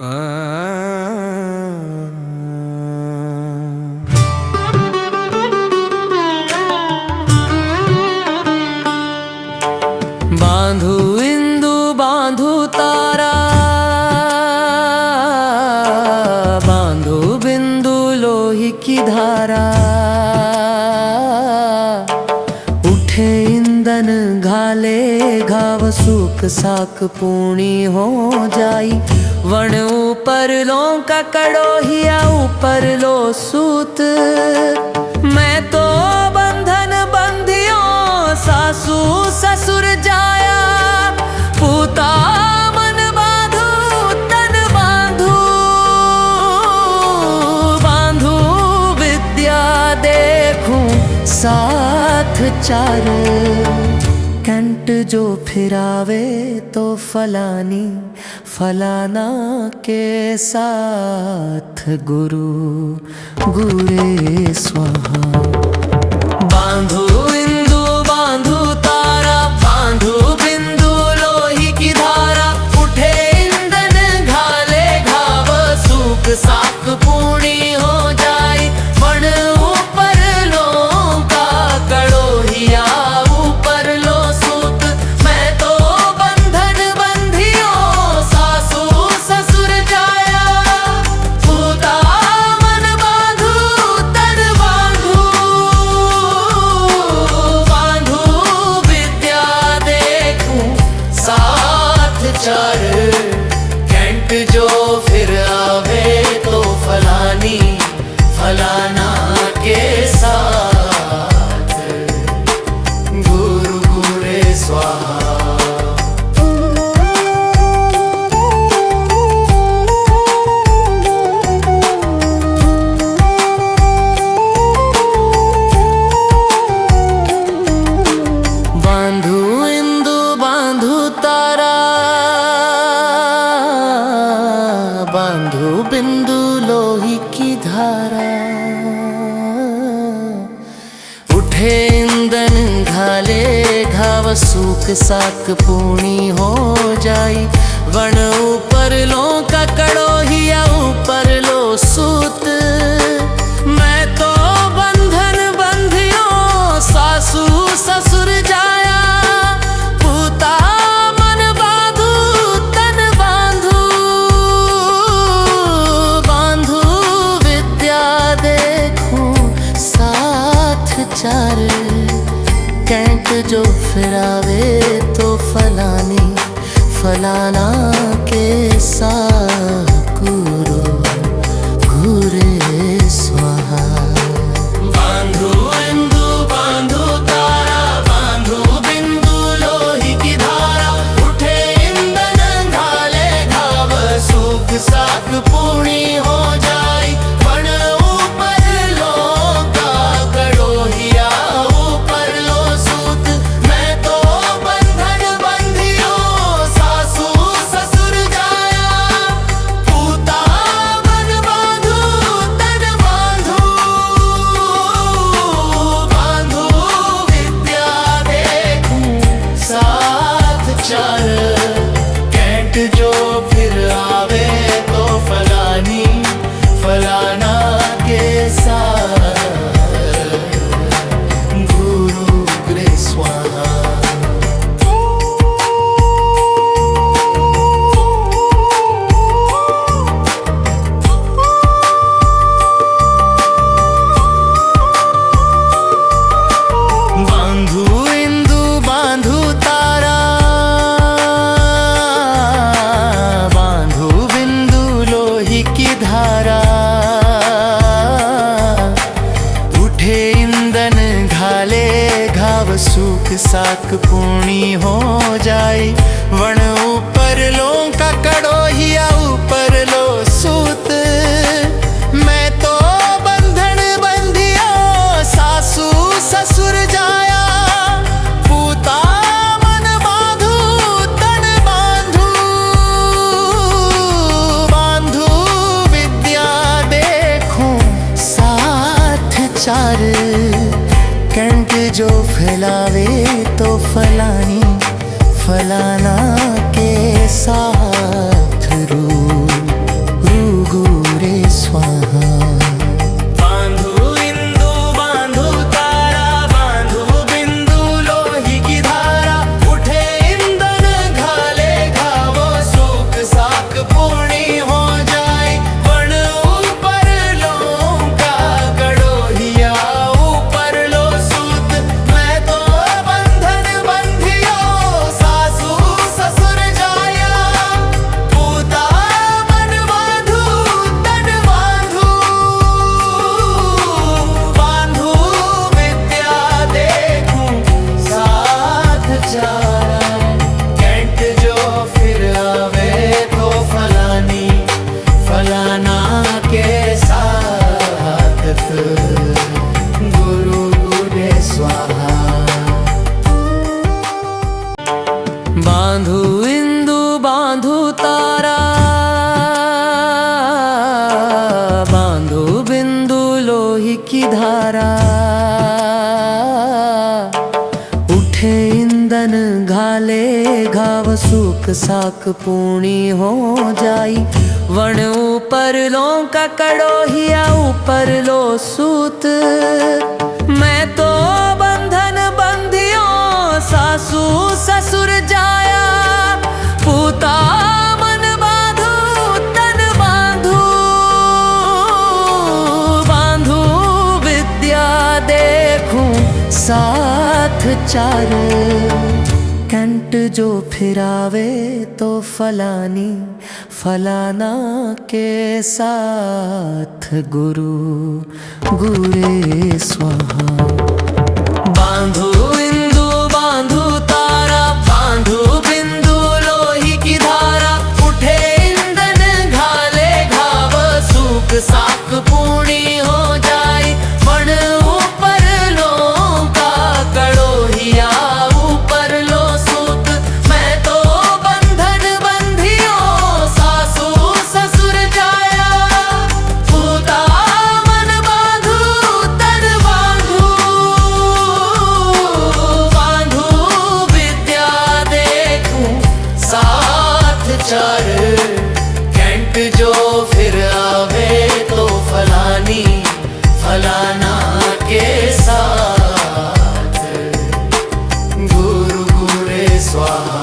बांधू इंदु बांधू तारा, बांधू बिंदु लोही की धारा। उठे इंदन घाले घाव सूख साख पूर्णी हो जाई। वण ऊपर लो का कड़ोहिया ऊपर लो सूत। मैं तो बंधन बंधियों सासू ससुर जाया। पूता मन बांधू तन बांधू, बांधू विद्या देखूं साथ चार। कंट जो फिरावे तो फलानी फलाना के साथ गुरु गुरे स्वाहा। बांधू इंदु बांधू तारा, बांधू बिंदु लोही की धारा। उठे इंदन घाले घाव सूख साख पूर्णी हो जाई। वण ऊपर लो का कड़ोहिया ऊपर लो सूत। मैं तो बंधन बंधियों सासू ससुर जाया। पूता मन बांधू तन बांधू, बांधू विद्या देखूं साथ चार। कैंट जो फिर आवे तो फलानी फलाना के साथ गुरु गुरे स्वाहा। बांधू इंदु बांधू तारा, बांधू बिंदु लोही की धारा। उठे इंदन घाले घाव सूख साख पूर्णी हो जाई। वण ऊपर लो का कड़ोहिया ऊपर लो सूत। मैं तो बंधन बंधियों सासू ससुर जाया। पूता मन बांधू तन बांधू, बांधू विद्या देखूं साथ चार। कैंट जो फिरावे तो फलानी फलाना के साथ गुरु गुरे स्वाहा। बांधू इंदु बांधू तारा, बांधू बिंदु लोही की धारा। उठे इंदन घाले घाव सूख साख पूर्णी हो जाई। वण ऊपर लो का कड़ोहिया ऊपर लो सूत। मैं तो बंधन बंधियों सासू ससुर जाया। पूता मन बांधू तन बांधू, बांधू विद्या देखूं साथ चार। कैंट जो फिर आवे तो फलानी फलाना के साथ गुरु गुरे स्वाहा। बांधू इंदु बांधू तारा, बांधू बिंदु लोही की धारा। उठे इंदन घाले घाव सूख साख पूर्णी हो जाई। वण ऊपर लो का कड़ोहिया ऊपर लो सूत। मैं तो बंधन बंधियों सासू ससुर जाया। पूता मन बांधू तन बांधू, बांधू विद्या देखूं साथ चार। कंट जो फैलावे तो फलानी फलाना के साथ रू सूख साक पूर्णी हो जाई। वण ऊपर लो ककड़ो हिया ऊपर लो सूत। मैं तो बंधन बंधियो सासू ससुर जाया। पूता मन बांधू तन बांधू, बांधू विद्या देखूं साथ चार। कंट जो फिरावे तो फलानी फलाना के साथ गुरु गुरे स्वाहा। बांधू इंदु बांधू तारा, बांधू बिंदु लोही की धारा। उठे इंदन घाले घाव सूख साक पूर्णी हो जाए। वण ऊपर लो का कड़ोहिया ऊपर लो सूत। मैं तो बंधन बंधियो सासू ससुर जाया। पूता मन बांधू तन बांधू, बांधू विद्या देखूं साथ चार। कैंट जो फिर आवे तो फलानी फलाना के साथ गुरु गुरे स्वाहा।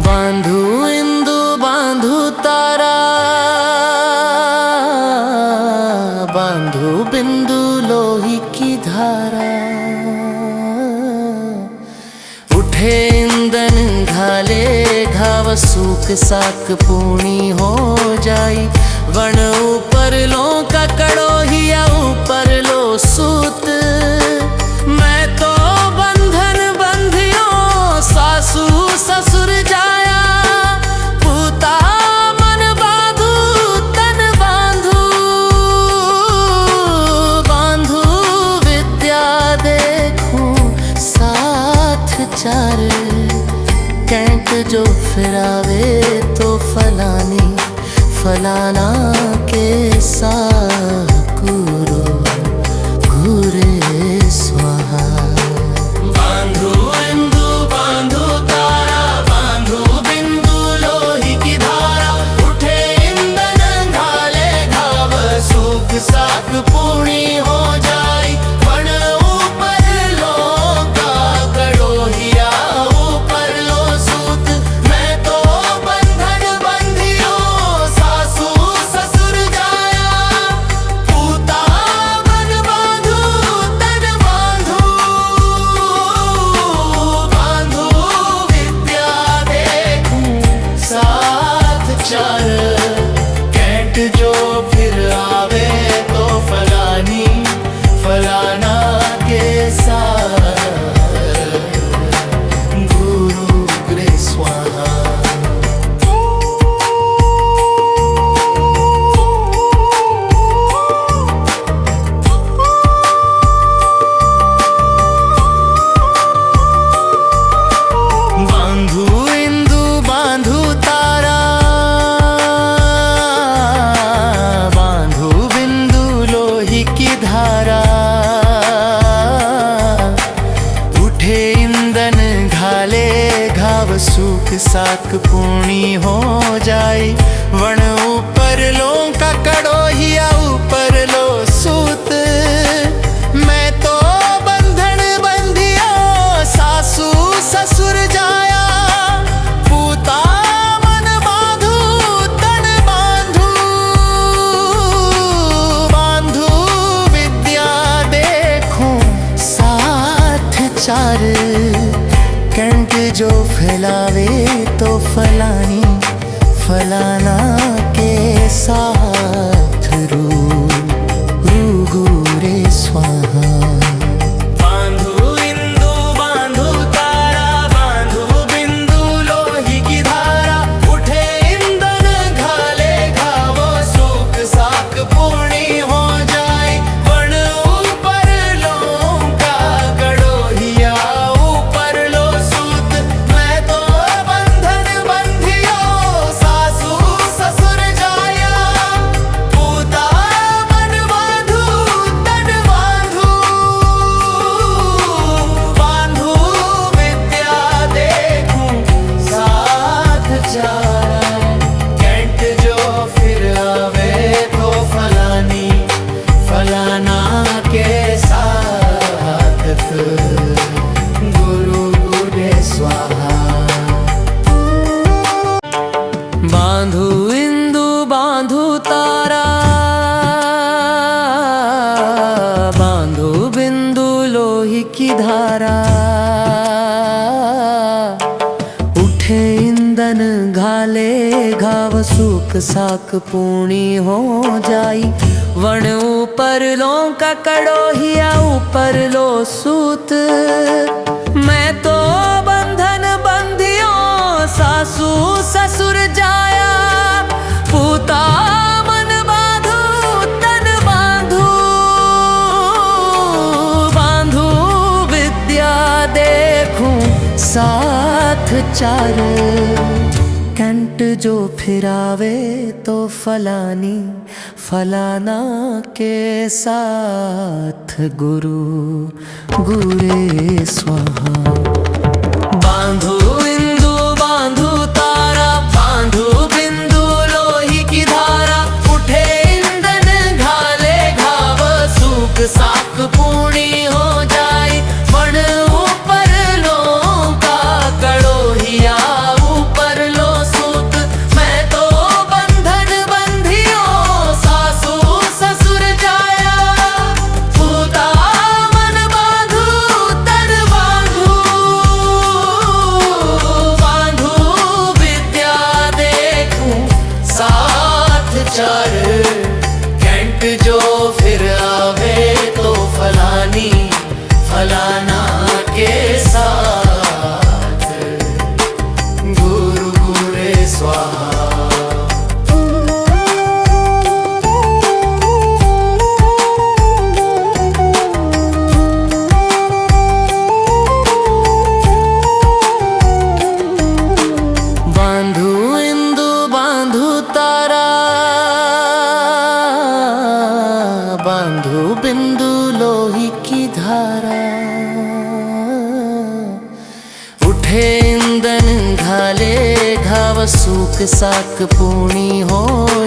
बांधू इंदु बांधू तारा, बांधू बिंदु लोही की धारा। उठे इंदन घाले घाव सूख साक पूर्णी हो जाई। वण ऊपर लो ककड़ो हिया ऊपर लो सूत। मैं तो बंधन बंधियो सासू ससुर जाया। पूता मन बांधू तन बांधू, बांधू विद्या देखूं साथ चार। कैंट जो फिरावे तो फलानी फलाना के साथ गुरु गुरे स्वाहा। बांधू इंदु बांधू तारा, बांधू बिंदु लोही की धारा। उठे इंदन घाले घाव सूख साक पूर्णी हो जाई। वण ऊपर लो का कड़ोहिया ऊपर लो सूत। मैं तो बंधन बंधियो सासू ससुर साक पूर्णी हो जाई। वण ऊपर लो का कड़ोहिया ऊपर लो सूत। मैं तो बंधन बंधियो सासू ससुर जाया। पूता मन बांधू तन बांधू। बांधू विद्या देखूं साथ चार। कंट जो फिरावे तो फलानी फलाना के साथ गुरु गुरे स्वाहा। बांधू इंदु बांधू तारा बांधू बिंदु लोही की धारा। उठे इंदन घाले घाव सूख साक पूर्णी हो जाए। वण ऊपर लो का कड़ोहिया ऊपर लो सूत। मैं तो बंधन बंधियो सासू ससुर जाया। पूता मन बांधू तन बांधू। बांधू विद्या देखूं साथ चार। कैंट जो फिर आवे तो फलानी फलाना के साथ गुरु गुरे स्वाहा। बांधू इंदु बांधू तारा बांधू बिंदु लोही की धारा। उठे इंदन घाले घाव सूख साक पूर्णी हो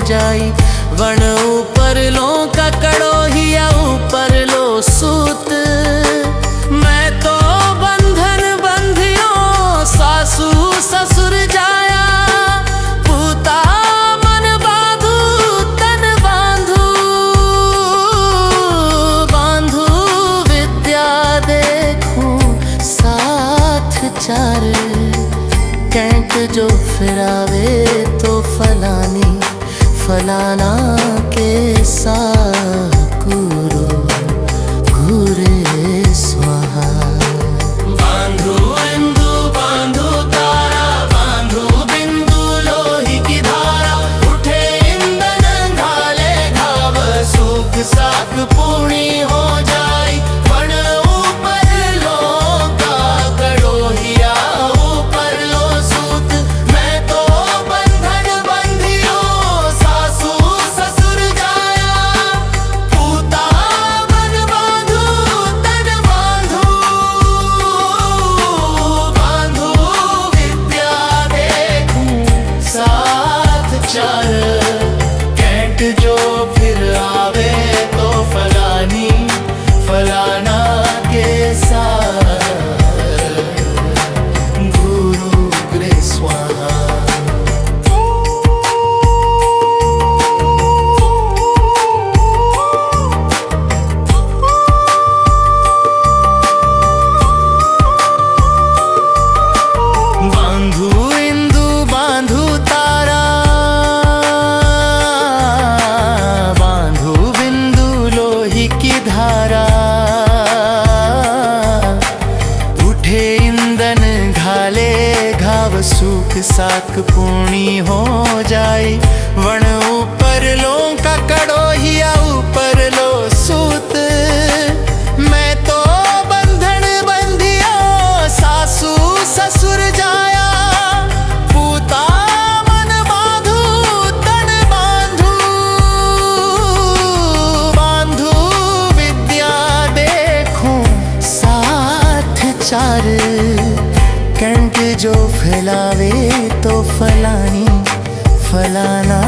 जाई। वण ऊपर लो का कड़ोहिया ऊपर लो सूत। मैं तो बंधन बंधियो सासू ससुर जाया। पूता मन बांधू तन बांधू। बांधू विद्या देखूं साथ चार। कैंट जो फिरावे तो फलानी फलाना के साथ गुरु गुरे स्वाहा। बांधू इंदु बांधू तारा बांधू बिंदु लोही की धारा। उठे इंदन घाले घाव सूख साक पूर्णी हो जाए। वण ऊपर लो का कड़ोहिया ऊपर लो सूत। मैं तो बंधन बंधियो सासू ससुर जाया। पूता मन बांधू तन बांधू। बांधू विद्या देखूं साथ चार। कैंट जो फिर आवे तो फलानी फलाना के साथ गुरु गुरे स्वाहा। बांधू इंदु बांधू तारा बांधू बिंदु लोही की धारा। उठे इंदन घाले घाव सूख साक पूर्णी हो जाए। वण ऊपर लो का कड़ोहिया ऊपर लो सूत। मैं तो बंधन बंधियो सासू ससुर जाया। पूता मन बांधू तन बांधू। बांधू विद्या देखूं साथ चार। कंट जो फैलावे तो फलानी फलाना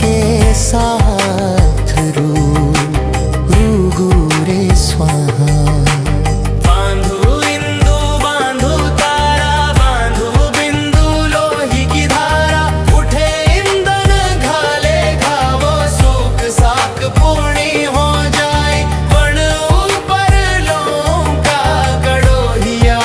के साथ गुरे स्वाहा। बांधू इंदु बांधू तारा बांधू बिंदु लोही की धारा। उठे इंदन घाले घाव सूख साक पूर्णी हो जाए। वण ऊपर लो का कड़ोहिया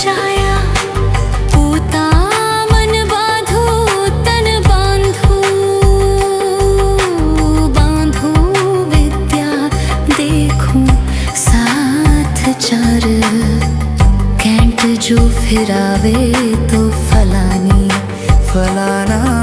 जाया पूता मन बांधो तन बांधो बांधो विद्या देखो साथ चार कैंट जो फिरावे तो फलानी फलाना